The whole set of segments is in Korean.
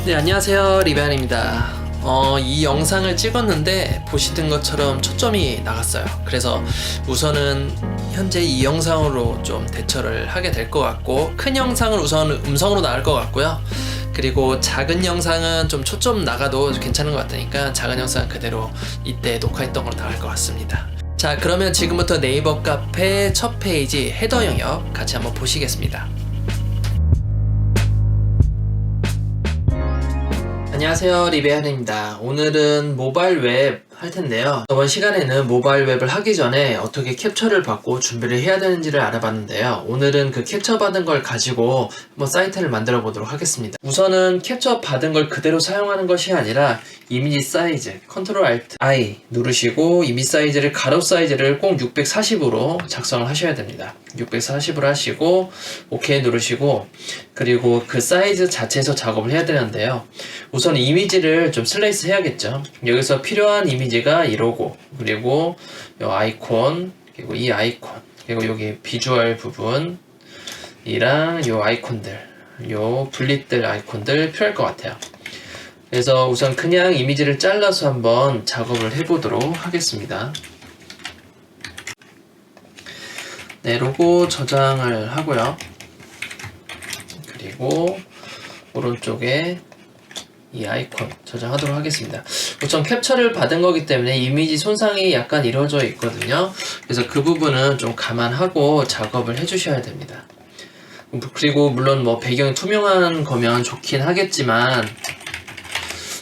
네, 안녕하세요. 리베안입니다. 이 영상을 찍었는데 보시던 것처럼 초점이 나갔어요. 그래서 우선은 현재 이 영상으로 좀 대처를 하게 될 것 같고, 큰 영상은 우선 음성으로 나갈 것 같고요. 그리고 작은 영상은 좀 초점 나가도 괜찮은 것 같으니까 작은 영상은 그대로 이때 녹화했던 걸로 나갈 것 같습니다. 자, 그러면 지금부터 네이버 카페 첫 페이지 헤더 영역 같이 한번 보시겠습니다. 안녕하세요, 리베안입니다. 오늘은 모바일 웹 할 텐데요. 이번 시간에는 모바일 웹을 하기 전에 어떻게 캡처를 받고 준비를 해야 되는지를 알아봤는데요. 오늘은 그 캡처 받은 걸 가지고 한번 사이트를 만들어 보도록 하겠습니다. 우선은 캡처 받은 걸 그대로 사용하는 것이 아니라 이미지 사이즈 컨트롤 알트 I 누르시고 이미지 사이즈를 가로 사이즈를 꼭 640으로 작성을 하셔야 됩니다. 640으로 하시고 OK 누르시고, 그리고 그 사이즈 자체에서 작업을 해야 되는데요. 우선 이미지를 좀 슬라이스 해야겠죠. 여기서 필요한 이미지가 이 로고, 그리고 이 아이콘, 그리고 이 아이콘, 그리고 여기 비주얼 부분이랑 이 아이콘들, 이 분리될 아이콘들 필요할 것 같아요. 그래서 우선 그냥 이미지를 잘라서 한번 작업을 해보도록 하겠습니다. 네, 로고 저장을 하고요. 그리고 오른쪽에 이 아이콘 저장하도록 하겠습니다. 우선 캡처를 받은 거기 때문에 이미지 손상이 약간 이루어져 있거든요. 그래서 그 부분은 좀 감안하고 작업을 해주셔야 됩니다. 그리고 물론 뭐 배경이 투명한 거면 좋긴 하겠지만,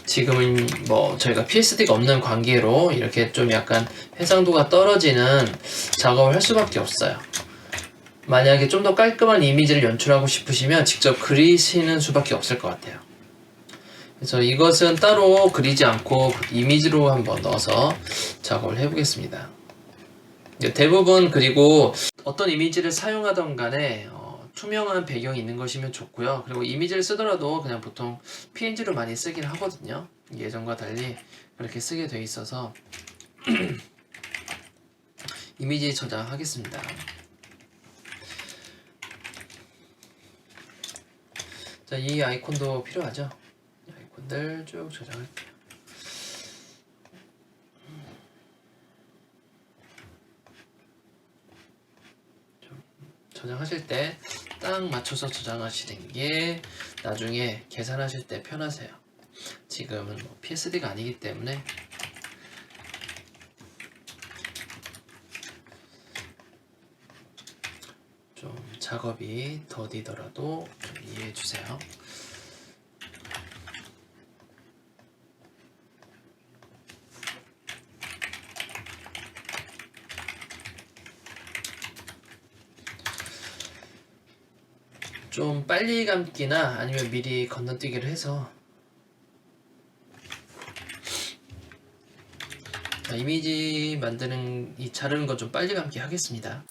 지금은 뭐 저희가 PSD가 없는 관계로 이렇게 좀 약간 해상도가 떨어지는 작업을 할 수밖에 없어요. 만약에 좀 더 깔끔한 이미지를 연출하고 싶으시면 직접 그리시는 수밖에 없을 것 같아요. 그래서 이것은 따로 그리지 않고 이미지로 한번 넣어서 작업을 해보겠습니다. 대부분 그리고 어떤 이미지를 사용하던 간에 투명한 배경이 있는 것이면 좋고요. 그리고 이미지를 쓰더라도 그냥 보통 PNG로 많이 쓰긴 하거든요. 예전과 달리 그렇게 쓰게 돼 있어서 이미지 저장하겠습니다. 자, 이 아이콘도 필요하죠. 이 아이콘들 쭉 저장할게요. 저장하실 때 딱 맞춰서 저장하시는 게 나중에 계산하실 때 편하세요. 지금은 뭐 PSD가 아니기 때문에 좀 작업이 더디더라도 좀 이해해 주세요. 좀 빨리 감기나 아니면 미리 건너뛰기를 해서 이미지 만드는 이 자르는 거 좀 빨리 감기 하겠습니다.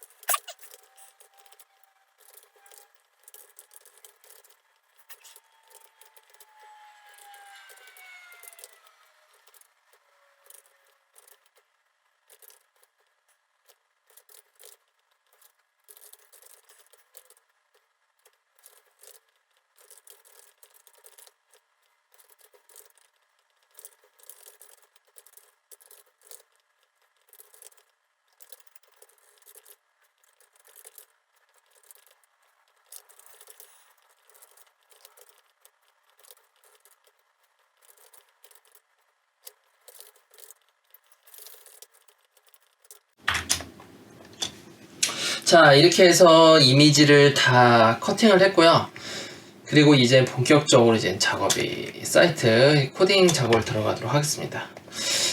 자, 이렇게 해서 이미지를 다 커팅을 했고요. 그리고 이제 본격적으로 이제 작업이 사이트 코딩 작업을 들어가도록 하겠습니다.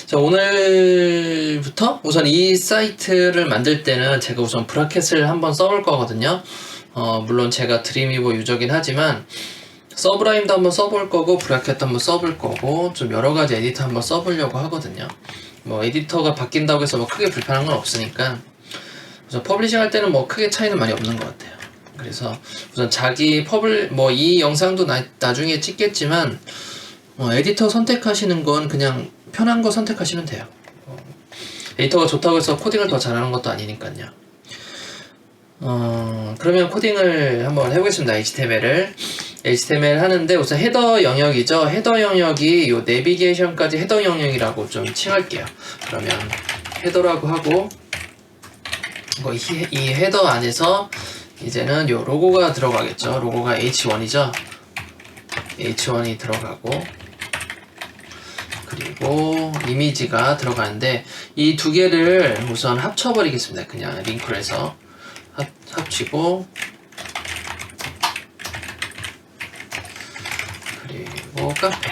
자, 오늘부터 우선 이 사이트를 만들 때는 제가 우선 브라켓을 한번 써볼 거거든요. 물론 제가 드림위버 유저긴 하지만 서브라임도 한번 써볼 거고 브라켓도 한번 써볼 거고 좀 여러가지 에디터 한번 써보려고 하거든요. 뭐 에디터가 바뀐다고 해서 뭐 크게 불편한 건 없으니까 우선 퍼블리싱 할 때는 뭐 크게 차이는 많이 없는 것 같아요. 그래서 우선 자기 뭐 이 영상도 나중에 찍겠지만 에디터 선택하시는 건 그냥 편한 거 선택하시면 돼요. 에디터가 좋다고 해서 코딩을 더 잘하는 것도 아니니까요. 그러면 코딩을 한번 해보겠습니다. HTML을 HTML 하는데 우선 헤더 영역이죠. 헤더 영역이 요 내비게이션까지 헤더 영역이라고 좀 칭할게요. 그러면 헤더라고 하고 이 헤더 안에서 이제는 요 로고가 들어가겠죠. 로고가 H1이죠. H1이 들어가고 그리고 이미지가 들어가는데 이 두 개를 우선 합쳐버리겠습니다. 그냥 링크를 해서 합치고 그리고 카페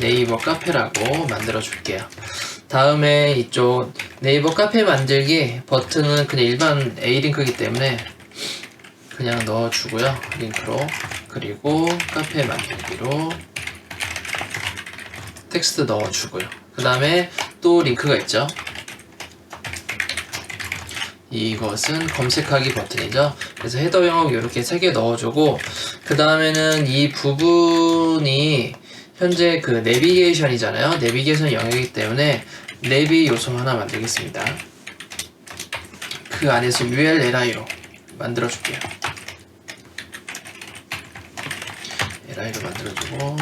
네이버 카페라고 만들어 줄게요. 다음에 이쪽 네이버 카페 만들기 버튼은 그냥 일반 A링크이기 때문에 그냥 넣어주고요. 링크로 그리고 카페 만들기로 텍스트 넣어주고요. 그 다음에 또 링크가 있죠. 이것은 검색하기 버튼이죠. 그래서 헤더 영역 이렇게 3개 넣어주고 그 다음에는 이 부분이 현재 그 내비게이션이잖아요. 내비게이션 영역이기 때문에 내비 요소 하나 만들겠습니다. 그 안에서 URLI로 만들어 줄게요. LI로 만들어주고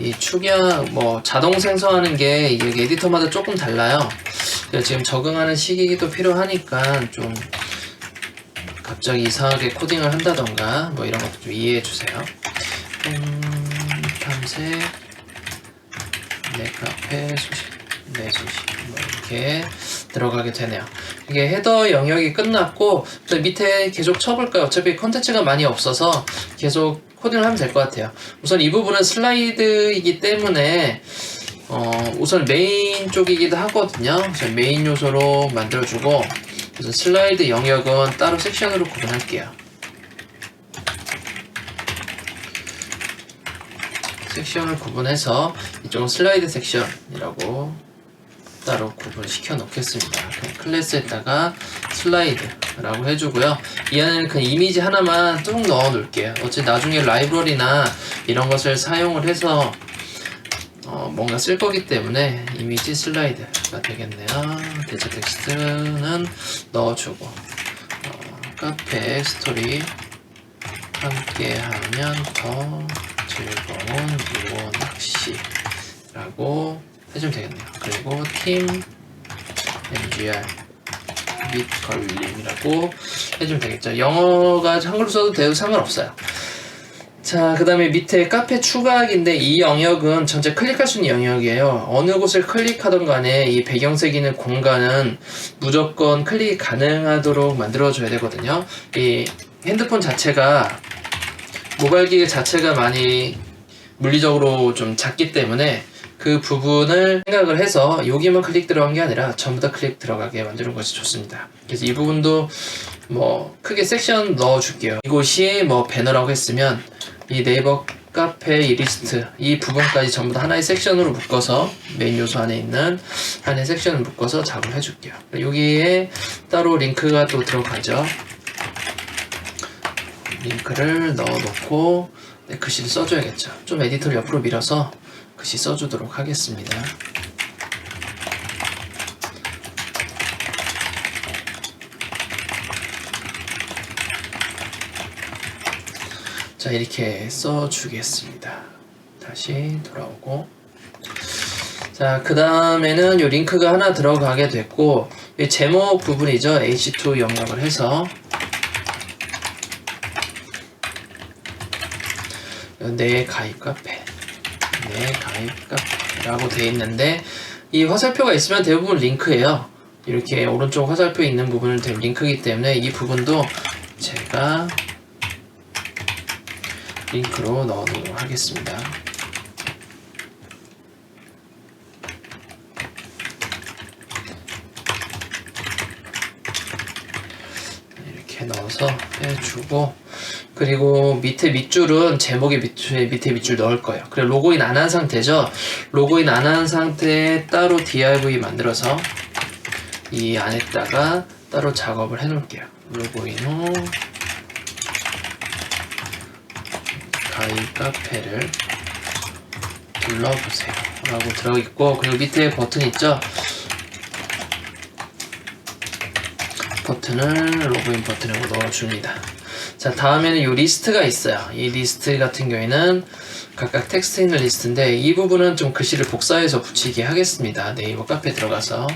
이 축약 뭐 자동 생성하는 게 이게 에디터마다 조금 달라요. 그래서 지금 적응하는 시기도 필요하니까 좀 갑자기 이상하게 코딩을 한다던가 뭐 이런 것도 좀 이해해 주세요. 탐색 내 카페 소식 내 소식 뭐 이렇게 들어가게 되네요. 이게 헤더 영역이 끝났고 밑에 계속 쳐볼까요? 어차피 컨텐츠가 많이 없어서 계속 코딩을 하면 될 것 같아요. 우선 이 부분은 슬라이드이기 때문에 우선 메인 쪽이기도 하거든요. 그래서 메인 요소로 만들어주고 그래서 슬라이드 영역은 따로 섹션으로 구분할게요. 섹션을 구분해서 이쪽은 슬라이드 섹션이라고 따로 구분시켜 놓겠습니다. 그럼 클래스에다가 슬라이드라고 해주고요. 이 안에는 그냥 이미지 하나만 뚝 넣어 놓을게요. 어차피 나중에 라이브러리나 이런 것을 사용을 해서 뭔가 쓸 거기 때문에 이미지 슬라이드가 되겠네요. 대체 텍스트는 넣어주고 카페 스토리 함께하면 더 즐거운 유어 낚시라고 해주면 되겠네요. 그리고 팀 MGR 및 걸림이라고 해주면 되겠죠. 영어가 한글로 써도 돼도 상관없어요. 자, 그 다음에 밑에 카페 추가하기인데 이 영역은 전체 클릭할 수 있는 영역이에요. 어느 곳을 클릭하던 간에 이 배경색 있는 공간은 무조건 클릭이 가능하도록 만들어줘야 되거든요. 이 핸드폰 자체가 모바일 기계 자체가 많이 물리적으로 좀 작기 때문에 그 부분을 생각을 해서 여기만 클릭 들어간 게 아니라 전부 다 클릭 들어가게 만드는 것이 좋습니다. 그래서 이 부분도 뭐 크게 섹션 넣어줄게요. 이곳이 뭐 배너라고 했으면 이 네이버 카페 이 리스트 이 부분까지 전부 다 하나의 섹션으로 묶어서 메인 요소 안에 있는 하나의 섹션을 묶어서 작업을 해줄게요. 여기에 따로 링크가 또 들어가죠. 링크를 넣어놓고 글씨를 써줘야겠죠. 좀 에디터를 옆으로 밀어서 글씨 써주도록 하겠습니다. 자, 이렇게 써주겠습니다. 다시 돌아오고 자, 그 다음에는 이 링크가 하나 들어가게 됐고 이 제목 부분이죠. H2 영역을 해서 내 가입 카페 내 가입 카페라고 되어 있는데 이 화살표가 있으면 대부분 링크예요. 이렇게 오른쪽 화살표 있는 부분은 대부분 링크이기 때문에 이 부분도 제가 링크로 넣어놓도록 하겠습니다. 이렇게 넣어서 해주고 그리고 밑에 밑줄은 제목의 밑에 밑줄 넣을 거예요. 그리고 로그인 안 한 상태죠. 로그인 안 한 상태에 따로 div 만들어서 이 안에다가 따로 작업을 해 놓을게요. 로그인 후 가입 카페를 눌러보세요 라고 들어있고 그리고 밑에 버튼 있죠. 버튼을 로그인 버튼으로 넣어줍니다. 자, 다음에는 이 리스트가 있어요. 이 리스트 같은 경우에는 각각 텍스트 있는 리스트인데 이 부분은 좀 글씨를 복사해서 붙이게 하겠습니다. 네이버 카페 들어가서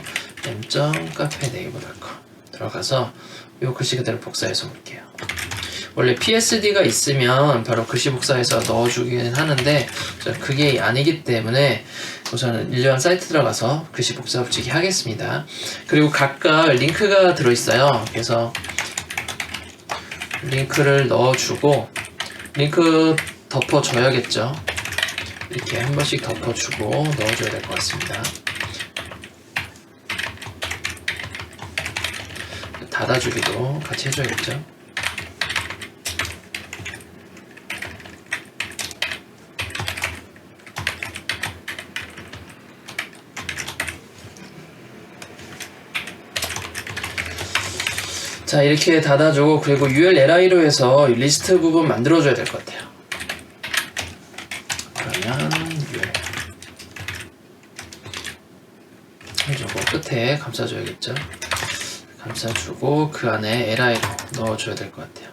m.cafe-naver.com 들어가서 이 글씨 그대로 복사해서 볼게요. 원래 PSD가 있으면 바로 글씨 복사해서 넣어주긴 하는데 그게 아니기 때문에 우선은 일반 사이트 들어가서 글씨 복사 붙이기 하겠습니다. 그리고 각각 링크가 들어있어요. 그래서 링크를 넣어주고 링크 덮어줘야겠죠. 이렇게 한 번씩 덮어주고 넣어줘야 될 것 같습니다. 닫아주기도 같이 해줘야겠죠. 자, 이렇게 닫아주고 그리고 URLI로 해서 리스트 부분 만들어줘야 될 것 같아요. 그러면 URL 해주고 끝에 감싸줘야겠죠. 감싸주고 그 안에 LI로 넣어줘야 될 것 같아요.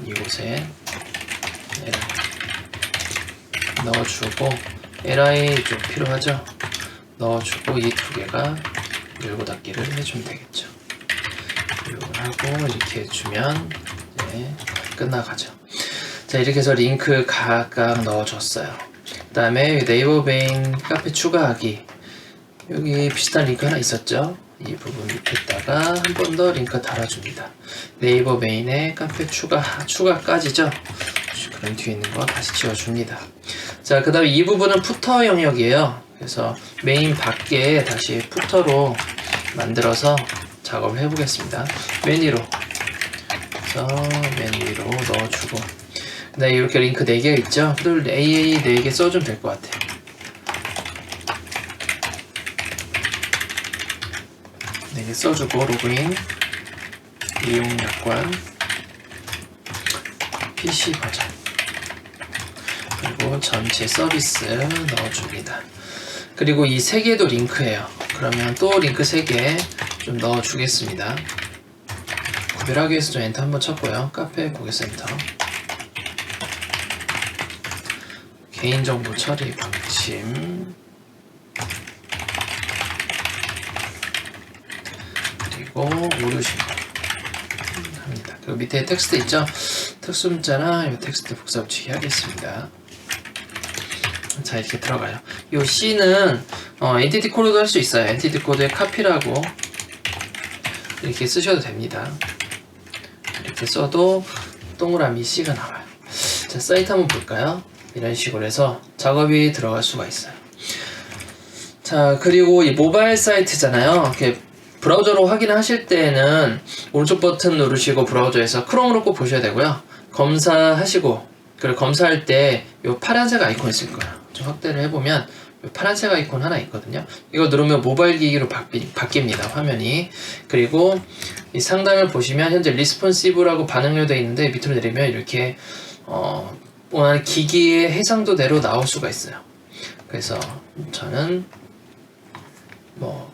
이곳에 LI 넣어주고 LI 좀 필요하죠. 넣어주고 이 두 개가 열고 닫기를 해주면 되겠죠. 하고 이렇게 해주면 네, 끝나가죠. 자, 이렇게 해서 링크 각각 넣어줬어요. 그 다음에 네이버 메인 카페 추가하기, 여기 비슷한 링크 하나 있었죠. 이 부분 밑에다가 한 번 더 링크 달아줍니다. 네이버 메인에 카페 추가까지죠. 그럼 뒤에 있는 거 다시 지워줍니다. 자, 그 다음에 이 부분은 푸터 영역이에요. 그래서 메인 밖에 다시 푸터로 만들어서 작업을 해보겠습니다. 맨 위로 넣어주고 네, 이렇게 링크 4개 있죠? 그걸 AA 4개 써주면 될 것 같아요. 네 개 써주고 로그인, 이용 약관, PC 버전 그리고 전체 서비스 넣어줍니다. 그리고 이 3개도 링크예요. 그러면 또 링크 3개 좀 넣어주겠습니다. 구별하기 위해서 좀 엔터 한번 쳤고요. 카페 고객센터 개인정보 처리 방침 그리고 오류 신고 합니다. 그리고 밑에 텍스트 있죠? 특수 문자나 이 텍스트 복사 붙이기 하겠습니다. 자, 이렇게 들어가요. 이 C는 엔티티 코드도 할 수 있어요. 엔티티 코드의 카피라고 이렇게 쓰셔도 됩니다. 이렇게 써도 동그라미 C가 나와요. 자, 사이트 한번 볼까요? 이런 식으로 해서 작업이 들어갈 수가 있어요. 자, 그리고 이 모바일 사이트잖아요. 이렇게 브라우저로 확인하실 때는 오른쪽 버튼 누르시고 브라우저에서 크롬으로 꼭 보셔야 되고요. 검사하시고 그리고 검사할 때 이 파란색 아이콘 있을 거예요. 좀 확대를 해보면 파란색 아이콘 하나 있거든요. 이거 누르면 모바일 기기로 바뀝니다. 화면이. 그리고 이 상단을 보시면 현재 리스폰시브라고 반응료 되어 있는데 밑으로 내리면 이렇게 원하는 기기의 해상도대로 나올 수가 있어요. 그래서 저는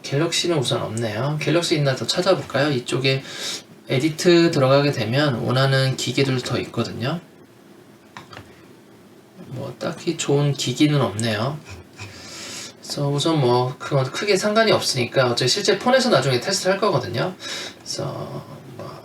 갤럭시는 우선 없네요. 갤럭시 있나 더 찾아볼까요? 이쪽에 에디트 들어가게 되면 원하는 기기들 더 있거든요. 딱히 좋은 기기는 없네요. 그래서 우선 그건 크게 상관이 없으니까 어차피 실제 폰에서 나중에 테스트 할 거거든요. 그래서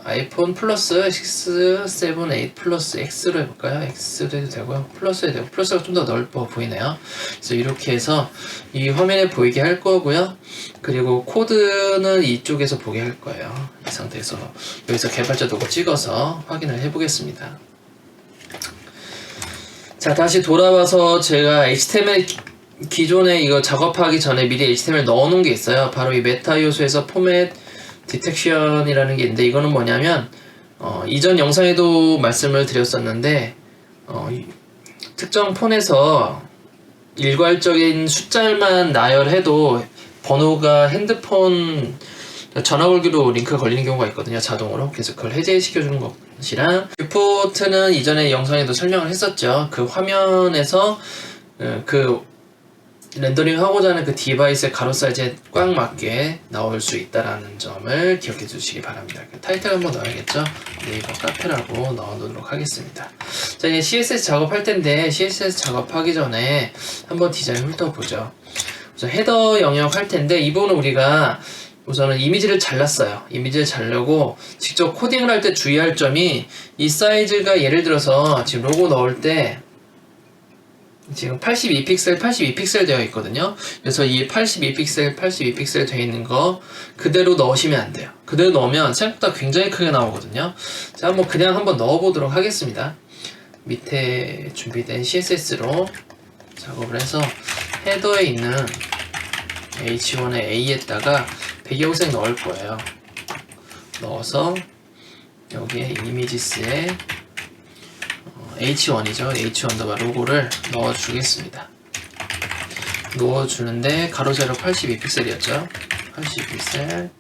아이폰 플러스 6, 7, 8 플러스 X로 해볼까요? X도 해도 되고요. 플러스 해도 되고 플러스가 좀 더 넓어 보이네요. 그래서 이렇게 해서 이 화면에 보이게 할 거고요. 그리고 코드는 이쪽에서 보게 할 거예요. 이 상태에서 여기서 개발자 로고 찍어서 확인을 해보겠습니다. 자, 다시 돌아와서 제가 HTML 기존에 이거 작업하기 전에 미리 HTML 넣어놓은 게 있어요. 바로 이 메타 요소에서 포맷 디텍션이라는 게 있는데 이거는 뭐냐면 이전 영상에도 말씀을 드렸었는데 특정 폰에서 일괄적인 숫자만 나열해도 번호가 핸드폰 전화 걸기로 링크가 걸리는 경우가 있거든요. 자동으로. 그래서 그걸 해제시켜주는 것이랑 뷰포트는 이전에 영상에도 설명을 했었죠. 그 화면에서 그 렌더링 하고자 하는 그 디바이스의 가로 사이즈에 꽉 맞게 나올 수 있다라는 점을 기억해 주시기 바랍니다. 타이틀 한번 넣어야겠죠? 네이버 카페라고 넣어놓도록 하겠습니다. 자, 이제 CSS 작업할 텐데 CSS 작업하기 전에 한번 디자인 훑어보죠. 우선 헤더 영역 할 텐데 이 부분은 우리가 우선은 이미지를 잘랐어요. 이미지를 자르고 직접 코딩을 할 때 주의할 점이 이 사이즈가 예를 들어서 지금 로고 넣을 때 지금 82픽셀, 82픽셀 되어 있거든요. 그래서 이 82픽셀, 82픽셀 되어 있는 거 그대로 넣으시면 안 돼요. 그대로 넣으면 생각보다 굉장히 크게 나오거든요. 자, 한번 넣어보도록 하겠습니다. 밑에 준비된 CSS로 작업을 해서 헤더에 있는 H1의 A에다가 배경색 넣을 거예요. 넣어서 여기에 이미지스에 H1이죠. H1 로고를 넣어주겠습니다. 넣어주는데 가로 세로 82픽셀이었죠. 82픽셀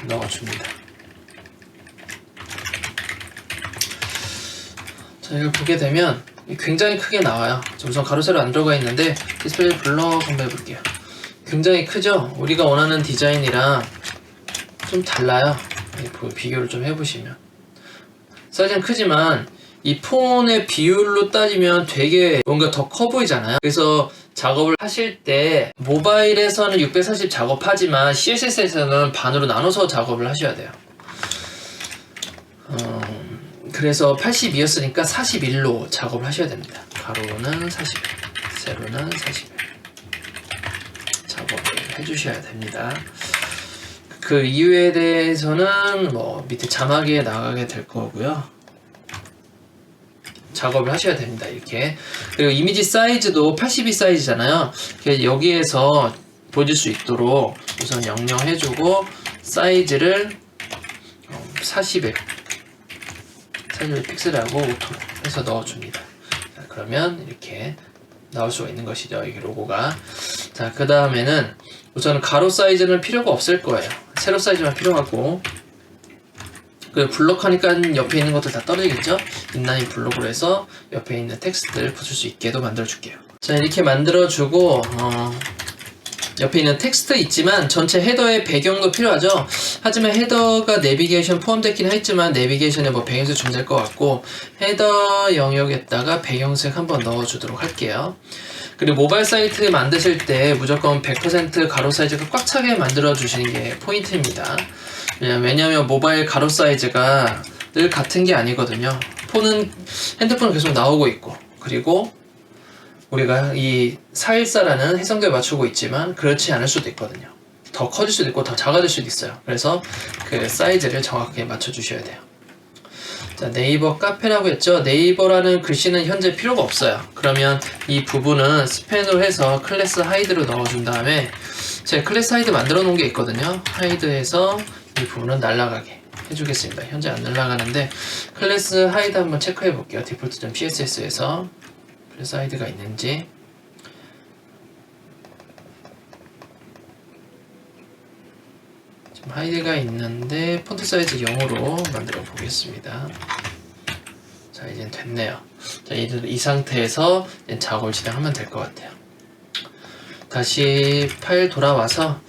넣어줍니다. 자, 이걸 보게 되면 굉장히 크게 나와요. 우선 가로 세로 안 들어가 있는데 디스플레이 블러 한번 해볼게요. 굉장히 크죠? 우리가 원하는 디자인이랑 좀 달라요. 비교를 좀 해보시면 사이즈는 크지만 이 폰의 비율로 따지면 되게 뭔가 더 커 보이잖아요. 그래서 작업을 하실 때 모바일에서는 640 작업하지만 CSS에서는 반으로 나눠서 작업을 하셔야 돼요. 그래서 82였으니까 41로 작업을 하셔야 됩니다. 가로는 41, 세로는 41 작업을 해주셔야 됩니다. 그 이유에 대해서는 밑에 자막에 나가게 될 거고요. 작업을 하셔야 됩니다. 이렇게. 그리고 이미지 사이즈도 82 사이즈잖아요. 여기에서 보여줄 수 있도록 우선 영영해주고 사이즈를 40에 픽셀하고 오토로 해서 넣어줍니다. 자, 그러면 이렇게 나올 수가 있는 것이죠. 이게 로고가. 자, 그 다음에는 우선 가로 사이즈는 필요가 없을 거예요. 세로 사이즈만 필요하고, 블록 하니까 옆에 있는 것들 다 떨어지겠죠? 인라인 블록으로 해서 옆에 있는 텍스트를 붙일 수 있게도 만들어 줄게요. 자, 이렇게 만들어 주고 옆에 있는 텍스트 있지만 전체 헤더의 배경도 필요하죠. 하지만 헤더가 내비게이션 포함되긴 했지만 내비게이션에 배경색 좀 될 것 같고, 헤더 영역에다가 배경색 한번 넣어 주도록 할게요. 그리고 모바일 사이트 만드실 때 무조건 100% 가로 사이즈가 꽉 차게 만들어 주시는 게 포인트입니다. 왜냐면 모바일 가로 사이즈가 늘 같은 게 아니거든요. 핸드폰은 계속 나오고 있고, 그리고 우리가 이 414라는 해상도에 맞추고 있지만 그렇지 않을 수도 있거든요. 더 커질 수도 있고 더 작아질 수도 있어요. 그래서 그 사이즈를 정확하게 맞춰 주셔야 돼요. 자, 네이버 카페라고 했죠. 네이버라는 글씨는 현재 필요가 없어요. 그러면 이 부분은 스펜으로 해서 클래스 하이드로 넣어준 다음에 제가 클래스 하이드 만들어 놓은 게 있거든요. 하이드해서 이 부분은 날아가게 해주겠습니다. 현재 안 날아가는데 클래스 하이드 한번 체크해 볼게요. default.css에서 클래스 하이드가 있는지. 지금 하이드가 있는데 폰트 사이즈 0으로 만들어 보겠습니다. 자, 이제 됐네요. 자, 이 상태에서 작업을 진행하면 될 것 같아요. 다시 파일 돌아와서,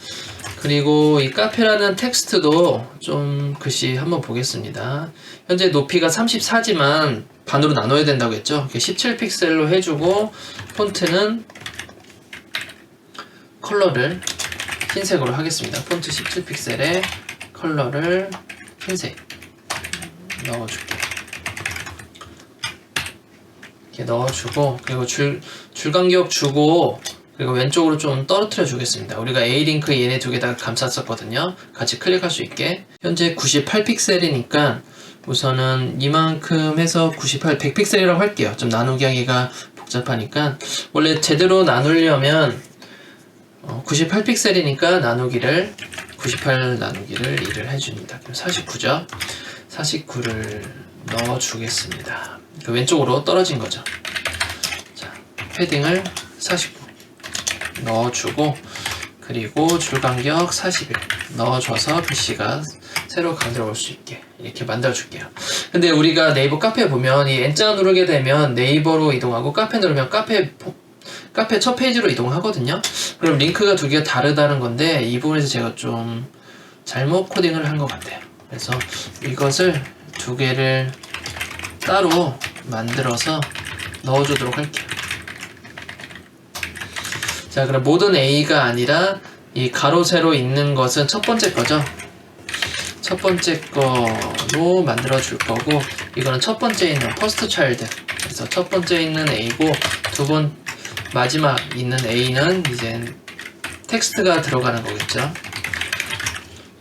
그리고 이 카페라는 텍스트도 좀 글씨 한번 보겠습니다. 현재 높이가 34지만 반으로 나눠야 된다고 했죠. 17픽셀로 해주고 폰트는 컬러를 흰색으로 하겠습니다. 폰트 17픽셀에 컬러를 흰색 넣어줄게요. 이렇게 넣어주고, 그리고 줄 간격 주고, 그리고 왼쪽으로 좀 떨어뜨려 주겠습니다. 우리가 A링크 얘네 두 개 다 감쌌었거든요. 같이 클릭할 수 있게. 현재 98픽셀이니까 우선은 이만큼 해서 100픽셀이라고 할게요. 좀 나누기 하기가 복잡하니까. 원래 제대로 나누려면 98픽셀이니까 나누기를 98 나누기를 1을 해줍니다. 그럼 49죠. 49를 넣어주겠습니다. 그 왼쪽으로 떨어진 거죠. 자, 패딩을 49 넣어주고, 그리고 줄간격 41 넣어줘서 글씨가 새로 가늘어 올 수 있게 이렇게 만들어 줄게요. 근데 우리가 네이버 카페 보면 이 N자 누르게 되면 네이버로 이동하고, 카페 누르면 카페 카페 첫 페이지로 이동하거든요. 그럼 링크가 두 개가 다르다는 건데 이 부분에서 제가 좀 잘못 코딩을 한 것 같아요. 그래서 이것을 두 개를 따로 만들어서 넣어주도록 할게요. 자, 그럼 모든 A가 아니라 이 가로 세로 있는 것은 첫 번째 거죠. 첫 번째 거로 만들어 줄 거고, 이거는 첫 번째 있는 퍼스트 차일드. 그래서 첫 번째 있는 A고 마지막 있는 A는 이제 텍스트가 들어가는 거겠죠.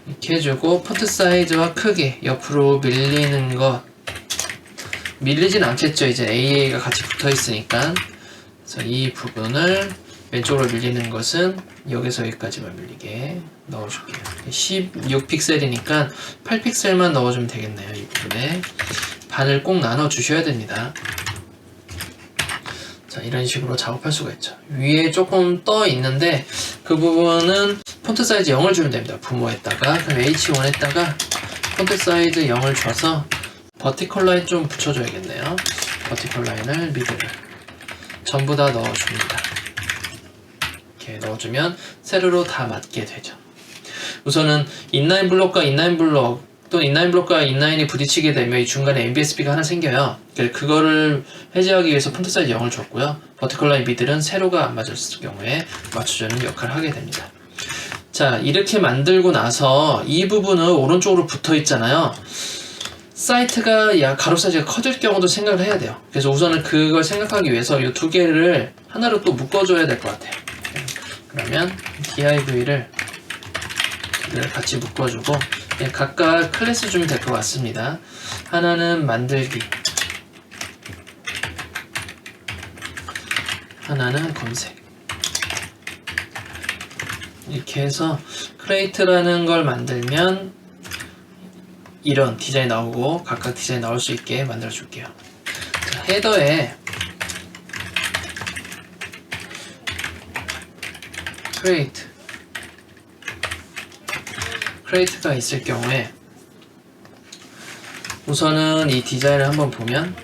이렇게 해주고 폰트 사이즈와 크기 옆으로 밀리는 것, 밀리진 않겠죠. 이제 AA가 같이 붙어 있으니까. 그래서 이 부분을 왼쪽으로 밀리는 것은 여기서 여기까지만 밀리게 넣어줄게요. 16픽셀이니까 8픽셀만 넣어주면 되겠네요. 이 부분에 반을 꼭 나눠 주셔야 됩니다. 자, 이런 식으로 작업할 수가 있죠. 위에 조금 떠 있는데 그 부분은 폰트 사이즈 0을 주면 됩니다. 부모에다가 그럼 H1에다가 폰트 사이즈 0을 줘서 버티컬 라인 좀 붙여줘야겠네요. 버티컬 라인을 미드를 전부 다 넣어줍니다. 이렇게 넣어주면 세로로 다 맞게 되죠. 우선은 인라인 블록과 인라인 블록 또는 인라인 블록과 인라인이 부딪히게 되면 이 중간에 MBSB가 하나 생겨요. 그거를 해제하기 위해서 폰트 사이즈 0을 줬고요. 버티컬 라인 미들은 세로가 안 맞았을 경우에 맞춰주는 역할을 하게 됩니다. 자, 이렇게 만들고 나서 이 부분은 오른쪽으로 붙어 있잖아요. 사이트가 가로 사이즈가 커질 경우도 생각을 해야 돼요. 그래서 우선은 그걸 생각하기 위해서 이 두 개를 하나로 또 묶어줘야 될 것 같아요. 그러면 div를 같이 묶어주고 각각 클래스 주면 될 것 같습니다. 하나는 만들기, 하나는 검색. 이렇게 해서 크레이트라는 걸 만들면 이런 디자인 나오고 각각 디자인 나올 수 있게 만들어 줄게요. 자, 헤더에 크레이트가 있을 경우에 우선은 이 디자인을 한번 보면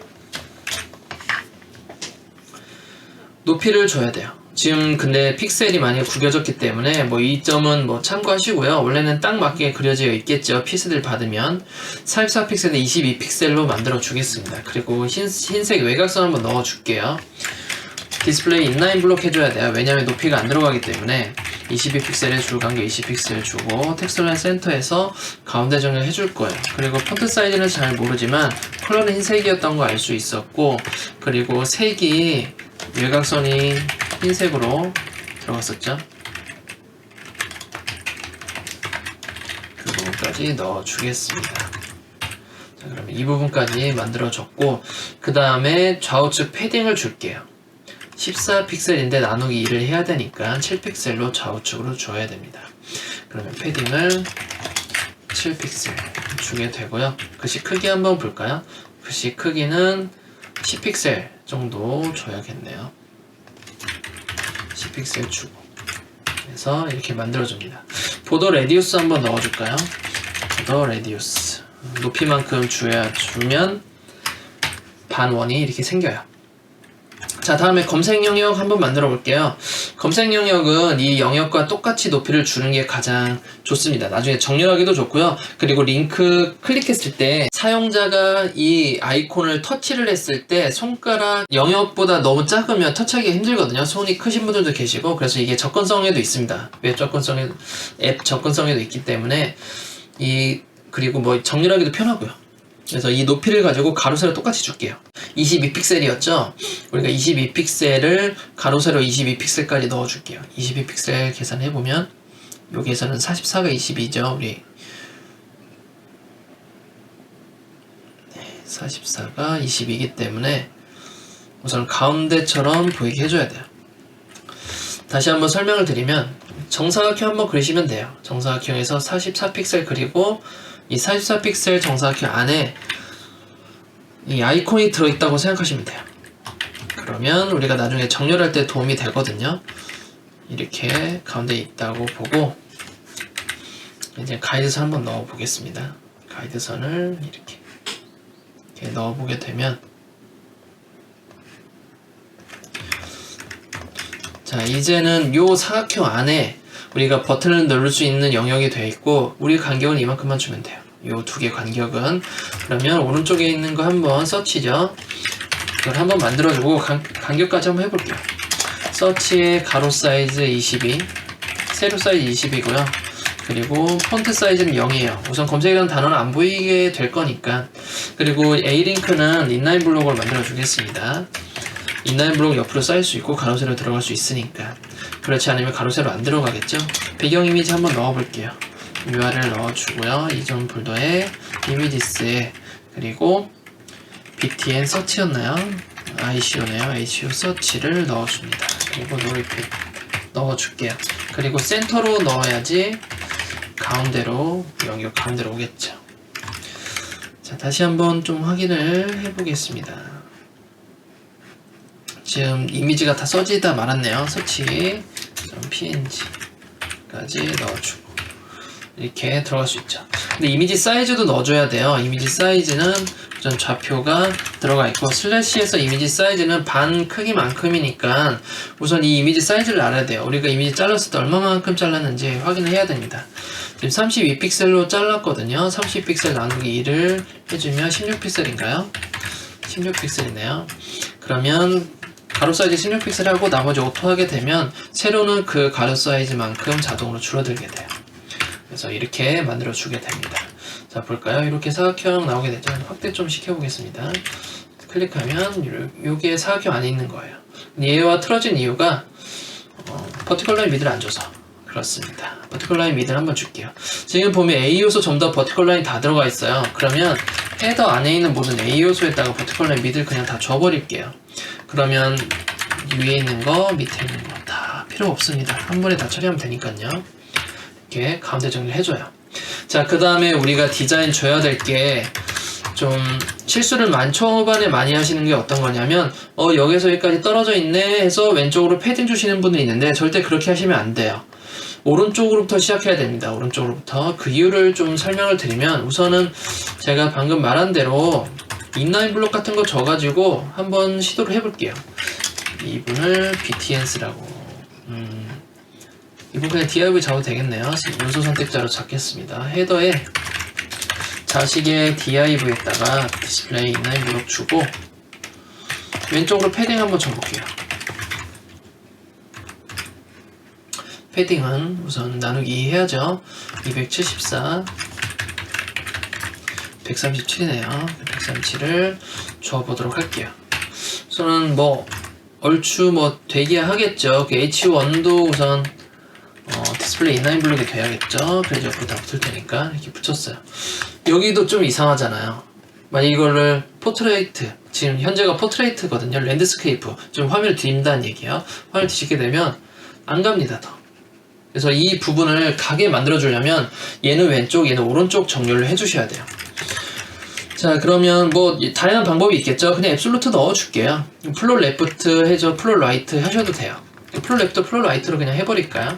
높이를 줘야 돼요. 지금 근데 픽셀이 많이 구겨졌기 때문에 이 점은 참고하시고요. 원래는 딱 맞게 그려져 있겠죠. 피스를 받으면 44픽셀에 22픽셀로 만들어 주겠습니다. 그리고 흰색 외곽선 한번 넣어 줄게요. 디스플레이 인라인 블록 해줘야 돼요. 왜냐하면 높이가 안 들어가기 때문에 22픽셀에 줄 간격 20픽셀 주고 텍스트 라인 센터에서 가운데 정렬 해줄 거예요. 그리고 폰트 사이즈는 잘 모르지만 컬러는 흰색이었던 거 알 수 있었고, 그리고 색이 외곽선이 흰색으로 들어갔었죠. 그 부분까지 넣어주겠습니다. 자, 그러면 이 부분까지 만들어줬고, 그 다음에 좌우측 패딩을 줄게요. 14픽셀인데 나누기 2를 해야 되니까 7픽셀로 좌우측으로 줘야 됩니다. 그러면 패딩을 7픽셀 주게 되고요. 글씨 크기 한번 볼까요? 글씨 크기는 10픽셀 정도 줘야겠네요. 10픽셀 주고, 그래서 이렇게 만들어줍니다. 보더 레디우스 한번 넣어줄까요? 보더 레디우스 높이만큼 주면 반원이 이렇게 생겨요. 자, 다음에 검색 영역 한번 만들어 볼게요. 검색 영역은 이 영역과 똑같이 높이를 주는 게 가장 좋습니다. 나중에 정렬하기도 좋고요. 그리고 링크 클릭했을 때 사용자가 이 아이콘을 터치를 했을 때 손가락 영역보다 너무 작으면 터치하기가 힘들거든요. 손이 크신 분들도 계시고, 그래서 이게 접근성에도 있습니다. 웹 접근성에, 앱 접근성에도 있기 때문에 그리고 정렬하기도 편하고요. 그래서 이 높이를 가지고 가로 세로 똑같이 줄게요. 22픽셀이었죠? 우리가 22픽셀을 가로 세로 22픽셀까지 넣어줄게요. 22픽셀 계산해보면 여기에서는 44가 22죠. 우리 44가 22이기 때문에 우선 가운데처럼 보이게 해줘야 돼요. 다시 한번 설명을 드리면 정사각형 한번 그리시면 돼요. 정사각형에서 44픽셀 그리고 이 44픽셀 정사각형 안에 이 아이콘이 들어있다고 생각하시면 돼요. 그러면 우리가 나중에 정렬할 때 도움이 되거든요. 이렇게 가운데 있다고 보고 이제 가이드선 한번 넣어 보겠습니다. 가이드선을 이렇게 넣어 보게 되면 자, 이제는 요 사각형 안에 우리가 버튼을 누를 수 있는 영역이 되어 있고 우리 간격은 이만큼만 주면 돼요. 요 두 개 간격은. 그러면 오른쪽에 있는 거 한번 서치죠. 이걸 한번 만들어주고 간격까지 한번 해볼게요. 서치의 가로 사이즈 22, 세로 사이즈 20이고요. 그리고 폰트 사이즈는 0이에요. 우선 검색이라는 단어는 안 보이게 될 거니까. 그리고 A링크는 인라인 블록을 만들어 주겠습니다. 인라인 블록 옆으로 쌓일 수 있고 가로 세로 들어갈 수 있으니까. 그렇지 않으면 가로 세로 안 들어가겠죠. 배경 이미지 한번 넣어 볼게요. URL 넣어주고요. 이전 폴더에 이미지스에 그리고 btn 서치였나요? ICO네요. ICO 서치를 넣어줍니다. 그리고 노리핏 넣어줄게요. 그리고 센터로 넣어야지 가운데로 영역 가운데로 오겠죠. 자, 다시 한번 좀 확인을 해보겠습니다. 지금 이미지가 다 써지다 말았네요. 서치.png까지 넣어주고 이렇게 들어갈 수 있죠. 근데 이미지 사이즈도 넣어줘야 돼요. 이미지 사이즈는 우선 좌표가 들어가 있고 슬래시에서 이미지 사이즈는 반 크기만큼이니까 우선 이 이미지 사이즈를 알아야 돼요. 우리가 이미지 잘랐을 때 얼마만큼 잘랐는지 확인을 해야 됩니다. 지금 32픽셀로 잘랐거든요. 30픽셀 나누기 2를 해주면 16픽셀인가요? 16픽셀이네요. 그러면 가로 사이즈 16픽셀 하고 나머지 오토 하게 되면 세로는 그 가로 사이즈만큼 자동으로 줄어들게 돼요. 그래서 이렇게 만들어 주게 됩니다. 자, 볼까요? 이렇게 사각형 나오게 되죠. 확대 좀 시켜보겠습니다. 클릭하면 요게 사각형 안에 있는 거예요. 얘와 틀어진 이유가 버티컬 라인 미드를 안 줘서 그렇습니다. 버티컬 라인 미드를 한번 줄게요. 지금 보면 A 요소 전부 다 버티컬 라인 다 들어가 있어요. 그러면 헤더 안에 있는 모든 A 요소에다가 버티컬 라인 미드를 그냥 다 줘버릴게요. 그러면 위에 있는 거, 밑에 있는 거 다 필요 없습니다. 한 번에 다 처리하면 되니까요. 이렇게 가운데 정리를 해줘요. 자, 그 다음에 우리가 디자인 줘야 될 게 좀 실수를 초반에 많이 하시는 게 어떤 거냐면 여기서 여기까지 떨어져 있네 해서 왼쪽으로 패딩 주시는 분들이 있는데 절대 그렇게 하시면 안 돼요. 오른쪽으로부터 시작해야 됩니다. 오른쪽으로부터. 그 이유를 좀 설명을 드리면 우선은 제가 방금 말한 대로 인라인 블록 같은 거 줘가지고 한번 시도를 해볼게요. 이분을 BTN스라고 이분 그냥 div 잡아도 되겠네요. 문서 선택자로 잡겠습니다. 헤더에 자식의 div에다가 디스플레이 인라인 블록 주고 왼쪽으로 패딩 한번 줘볼게요. 패딩은 우선 나누기 2 해야죠. 274 137이네요. 137을 줘보도록 할게요. 우선은 얼추 되게 하겠죠. 그 H1도 우선 디스플레이 인라인 블록이 돼야겠죠. 그래서 옆으로 다 붙을 테니까 이렇게 붙였어요. 여기도 좀 이상하잖아요. 만약 이거를 포트레이트, 지금 현재가 포트레이트거든요. 랜드스케이프, 좀 화면을 뒤진다는 얘기예요. 화면을 뒤집게 되면 안 갑니다. 더. 그래서 이 부분을 가게 만들어 주려면 얘는 왼쪽, 얘는 오른쪽 정렬을 해주셔야 돼요. 자, 그러면 다양한 방법이 있겠죠. 그냥 앱솔루트 넣어줄게요. 플롯 레프트 해줘, 플롯 라이트 하셔도 돼요. 플롯 레프트, 플롯 라이트로 그냥 해버릴까요?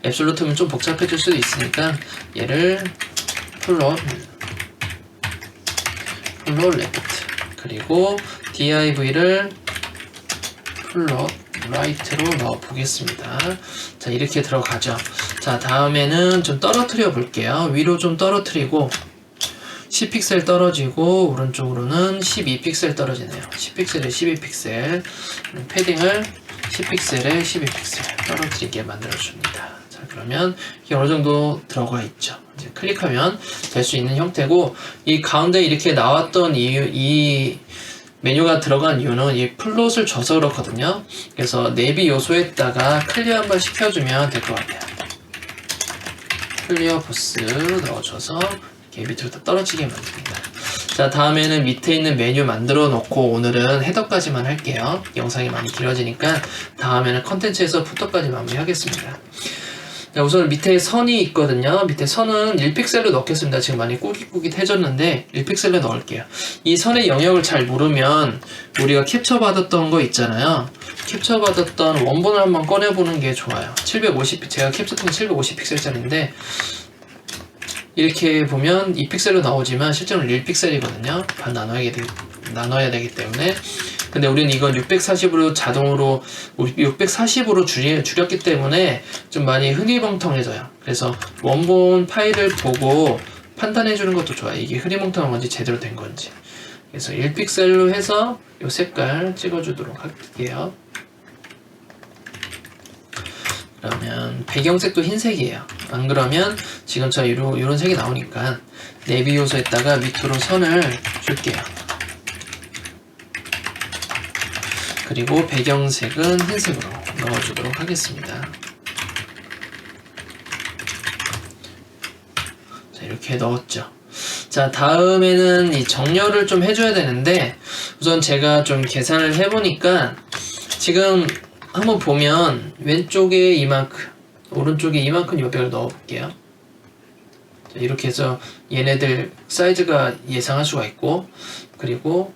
앱솔루트면 좀 복잡해질 수도 있으니까 얘를 플롯 레프트 그리고 div를 플롯 라이트로 넣어 보겠습니다. 자, 이렇게 들어가죠. 자, 다음에는 좀 떨어뜨려 볼게요. 위로 좀 떨어뜨리고 10픽셀 떨어지고 오른쪽으로는 12픽셀 떨어지네요. 10픽셀에 12픽셀 패딩을 10픽셀에 12픽셀 떨어뜨리게 만들어줍니다. 자, 그러면 이게 어느 정도 들어가 있죠. 이제 클릭하면 될 수 있는 형태고 이 가운데 이렇게 나왔던 이 메뉴가 들어간 이유는 이 플롯을 줘서 그렇거든요. 그래서 내비 요소에다가 클리어 한번 시켜주면 될 것 같아요. 클리어 보스 넣어줘서 이렇게 밑으로 다 떨어지게 만듭니다. 자, 다음에는 밑에 있는 메뉴 만들어 놓고 오늘은 헤더까지만 할게요. 영상이 많이 길어지니까 다음에는 컨텐츠에서 푸터까지 마무리하겠습니다. 자, 우선 밑에 선이 있거든요. 밑에 선은 1픽셀로 넣겠습니다. 지금 많이 꾸깃꾸깃해졌는데 1픽셀로 넣을게요. 이 선의 영역을 잘 모르면 우리가 캡처 받았던 거 있잖아요. 캡처 받았던 원본을 한번 꺼내보는 게 좋아요. 제가 캡처했던 게 750픽셀짜리인데 이렇게 보면 2픽셀로 나오지만 실제로는 1픽셀이거든요. 반 나눠야 되기 때문에 근데 우리는 이건 640으로 자동으로 640으로 줄였기 때문에 좀 많이 흐리멍텅해져요. 그래서 원본 파일을 보고 판단해 주는 것도 좋아요. 이게 흐리멍텅한 건지 제대로 된 건지. 그래서 1픽셀로 해서 이 색깔 찍어주도록 할게요. 그러면 배경색도 흰색이에요. 안 그러면 지금처럼 이런 색이 나오니까 내비 요소에다가 밑으로 선을 줄게요. 그리고 배경색은 흰색으로 넣어주도록 하겠습니다. 자, 이렇게 넣었죠. 자, 다음에는 이 정렬을 좀 해줘야 되는데, 우선 제가 좀 계산을 해보니까 지금 한번 보면 왼쪽에 이만큼, 오른쪽에 이만큼 여백을 넣어볼게요. 자, 이렇게 해서 얘네들 사이즈가 예상할 수가 있고, 그리고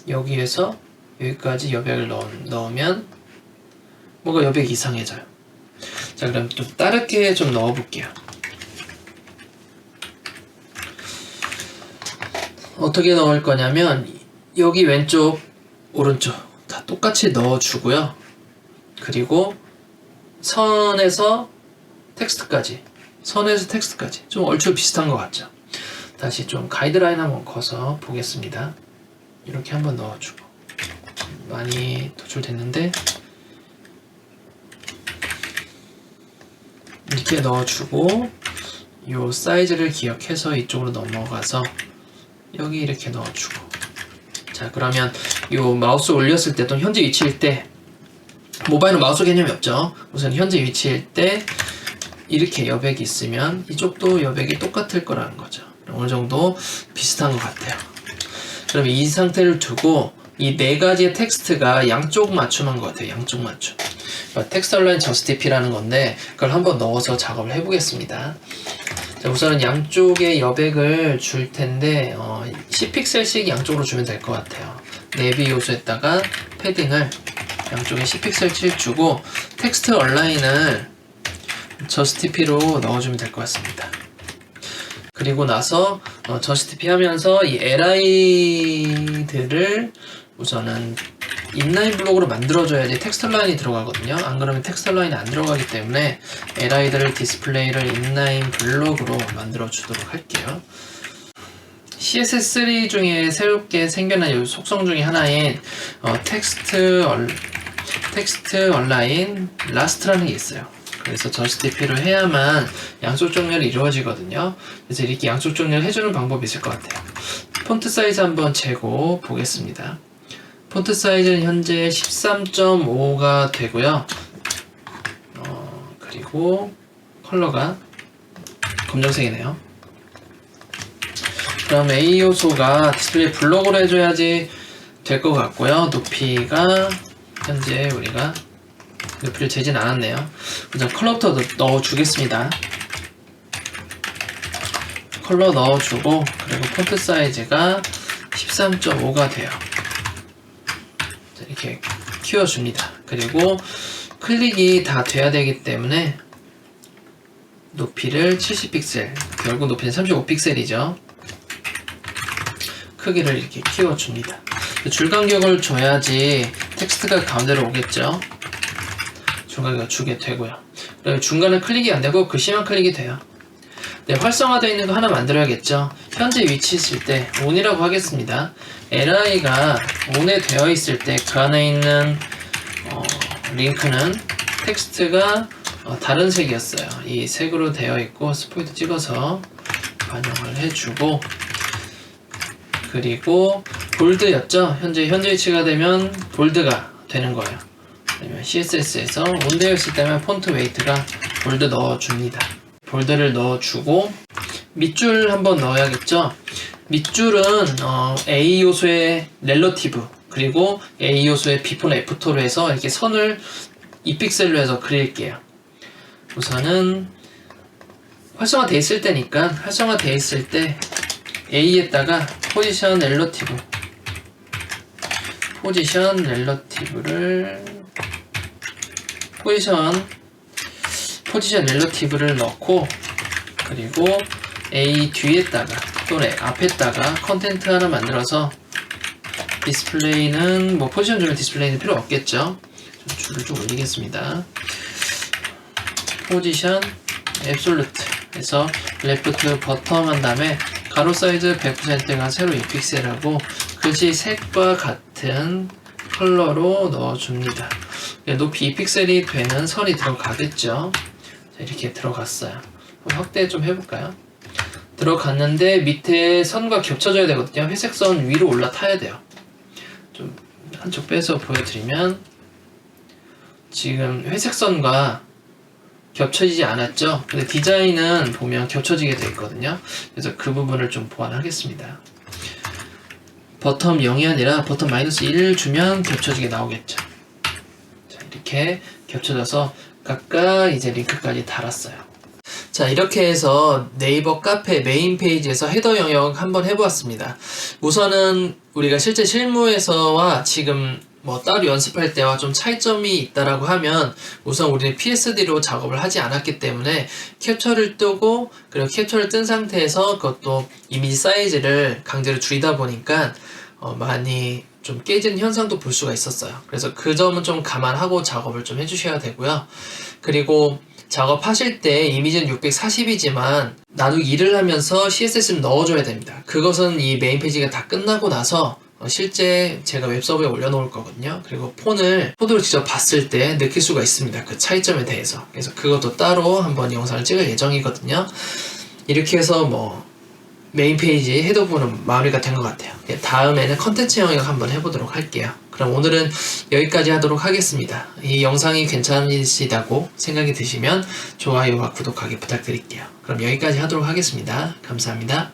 여기에서 여기까지 여백을 넣으면 뭔가 여백이 이상해져요. 자, 그럼 좀 다르게 좀 넣어볼게요. 어떻게 넣을 거냐면 여기 왼쪽, 오른쪽 다 똑같이 넣어주고요. 그리고 선에서 텍스트까지 좀 얼추 비슷한 것 같죠. 다시 좀 가이드라인 한번 그어서 보겠습니다. 이렇게 한번 넣어주고 많이 도출됐는데 이렇게 넣어주고 요 사이즈를 기억해서 이쪽으로 넘어가서 여기 이렇게 넣어주고. 자, 그러면 요 마우스 올렸을 때 또 현재 위치일 때, 모바일은 마우스 개념이 없죠. 우선 현재 위치일 때 이렇게 여백이 있으면 이쪽도 여백이 똑같을 거라는 거죠. 어느 정도 비슷한 것 같아요. 그럼 이 상태를 두고 이 네 가지의 텍스트가 양쪽 맞춤한 것 같아요. 양쪽 맞춤. 텍스트 얼라인 저스티피라는 건데 그걸 한번 넣어서 작업을 해보겠습니다. 자, 우선은 양쪽에 여백을 줄 텐데 10픽셀씩 양쪽으로 주면 될 것 같아요. 내비 요소에다가 패딩을 양쪽에 10픽셀씩 주고 텍스트 얼라인을 저스티피로 넣어주면 될 것 같습니다. 그리고 나서 저스티피 하면서 이 li들을 우선은 인라인 블록으로 만들어줘야지 텍스트 라인이 들어가거든요. 안 그러면 텍스트 라인이 안 들어가기 때문에 li들 디스플레이를 인라인 블록으로 만들어 주도록 할게요. CSS3 중에 새롭게 생겨난 속성 중에 하나인 텍스트 얼라인 라스트라는 게 있어요. 그래서 저스티피를 해야만 양쪽 정렬이 이루어지거든요. 그래서 이렇게 양쪽 정렬을 해주는 방법이 있을 것 같아요. 폰트 사이즈 한번 재고 보겠습니다. 폰트 사이즈는 현재 13.5가 되고요. 그리고 컬러가 검정색이네요. 그럼 A 요소가 디스플레이 블록으로 해줘야지 될 것 같고요. 높이가 현재 우리가 높이를 재진 않았네요. 우선 컬러부터 넣어주겠습니다. 컬러 넣어주고 그리고 폰트 사이즈가 13.5가 돼요. 이렇게 키워줍니다. 그리고 클릭이 다 돼야 되기 때문에 높이를 70픽셀, 결국 높이는 35픽셀이죠. 크기를 이렇게 키워줍니다. 줄 간격을 줘야지 텍스트가 가운데로 오겠죠. 줄 간격을 주게 되고요. 그리고 중간에 클릭이 안 되고 글씨만 클릭이 돼요. 네, 활성화되어 있는 거 하나 만들어야겠죠. 현재 위치 있을 때 ON이라고 하겠습니다. li가 ON에 되어 있을 때 그 안에 있는 링크는 텍스트가 다른 색이었어요. 이 색으로 되어 있고 스포이트 찍어서 반영을 해주고 그리고 볼드였죠. 현재 위치가 되면 볼드가 되는 거예요. 그러면 CSS에서 ON 되어 있을 때면 폰트 웨이트가 볼드 넣어줍니다. 볼드를 넣어주고 밑줄 한번 넣어야겠죠. 밑줄은 A 요소의 렐러티브 그리고 A 요소의 비포나 애프터로 해서 이렇게 선을 2픽셀로 해서 그릴게요. 우선은 활성화되어 있을 때니까 활성화되어 있을 때 A에다가 포지션 렐러티브를 넣고 그리고 A 뒤에다가 또는 앞에다가 컨텐트 하나 만들어서 디스플레이는 뭐 포지션 주면 디스플레이는 필요 없겠죠. 좀 줄을 좀 올리겠습니다. 포지션 앱솔루트 해서 레프트 버텀 한 다음에 가로 사이즈 100%가 세로 2픽셀하고 글씨 색과 같은 컬러로 넣어줍니다. 높이 2픽셀이 되는 선이 들어가겠죠. 자, 이렇게 들어갔어요. 확대 좀 해볼까요? 들어갔는데 밑에 선과 겹쳐져야 되거든요. 회색 선 위로 올라타야 돼요. 좀 한쪽 빼서 보여드리면 지금 회색 선과 겹쳐지지 않았죠? 근데 디자인은 보면 겹쳐지게 되어 있거든요. 그래서 그 부분을 좀 보완하겠습니다. 버텀 0이 아니라 버텀 마이너스 1 주면 겹쳐지게 나오겠죠. 자, 이렇게 겹쳐져서 각각 이제 링크까지 달았어요. 자, 이렇게 해서 네이버 카페 메인 페이지에서 헤더 영역 한번 해보았습니다. 우선은 우리가 실제 실무에서와 지금 뭐 따로 연습할 때와 좀 차이점이 있다라고 하면 우선 우리는 PSD로 작업을 하지 않았기 때문에 캡처를 뜨고 그리고 캡처를 뜬 상태에서 그것도 이미지 사이즈를 강제로 줄이다 보니까 많이 좀 깨지는 현상도 볼 수가 있었어요. 그래서 그 점은 좀 감안하고 작업을 좀 해주셔야 되고요. 그리고 작업하실 때 이미지는 640이지만 나누기 2를 하면서 CSS를 넣어줘야 됩니다. 그것은 이 메인 페이지가 다 끝나고 나서 실제 제가 웹서버에 올려놓을 거거든요. 그리고 폰으로 직접 봤을 때 느낄 수가 있습니다. 그 차이점에 대해서. 그래서 그것도 따로 한번 영상을 찍을 예정이거든요. 이렇게 해서 뭐 메인 페이지 헤더 부분은 마무리가 된 것 같아요. 다음에는 컨텐츠 영역 한번 해보도록 할게요. 그럼 오늘은 여기까지 하도록 하겠습니다. 이 영상이 괜찮으시다고 생각이 드시면 좋아요와 구독하기 부탁드릴게요. 그럼 여기까지 하도록 하겠습니다. 감사합니다.